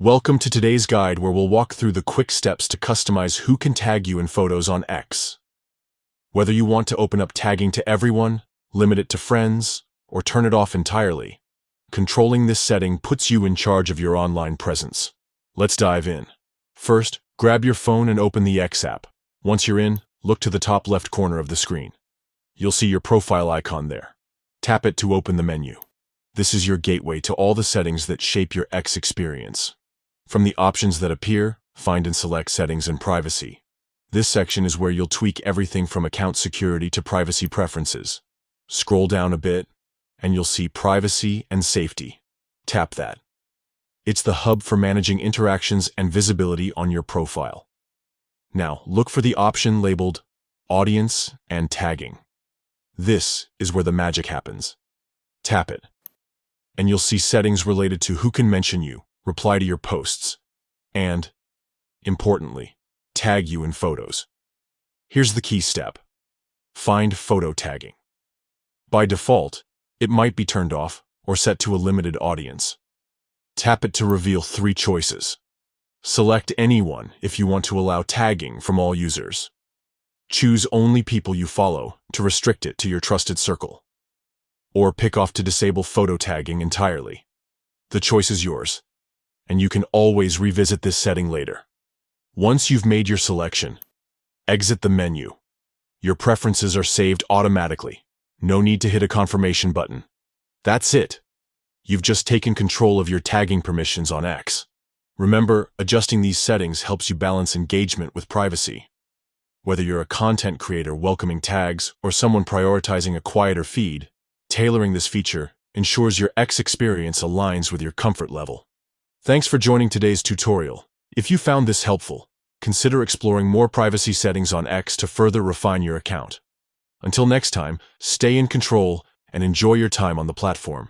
Welcome to today's guide where we'll walk through the quick steps to customize who can tag you in photos on X. Whether you want to open up tagging to everyone, limit it to friends, or turn it off entirely, controlling this setting puts you in charge of your online presence. Let's dive in. First, grab your phone and open the X app. Once you're in, look to the top left corner of the screen. You'll see your profile icon there. Tap it to open the menu. This is your gateway to all the settings that shape your X experience. From the options that appear, find and select Settings and Privacy. This section is where you'll tweak everything from account security to privacy preferences. Scroll down a bit, and you'll see Privacy and Safety. Tap that. It's the hub for managing interactions and visibility on your profile. Now, look for the option labeled Audience and Tagging. This is where the magic happens. Tap it, and you'll see settings related to who can mention you, reply to your posts, and, importantly, tag you in photos. Here's the key step. Find photo tagging. By default, it might be turned off or set to a limited audience. Tap it to reveal 3 choices. Select anyone if you want to allow tagging from all users. Choose only people you follow to restrict it to your trusted circle. Or pick off to disable photo tagging entirely. The choice is yours, and you can always revisit this setting later. Once you've made your selection, exit the menu. Your preferences are saved automatically. No need to hit a confirmation button. That's it. You've just taken control of your tagging permissions on X. Remember, adjusting these settings helps you balance engagement with privacy. Whether you're a content creator welcoming tags or someone prioritizing a quieter feed, tailoring this feature ensures your X experience aligns with your comfort level. Thanks for joining today's tutorial. If you found this helpful, consider exploring more privacy settings on X to further refine your account. Until next time, stay in control and enjoy your time on the platform.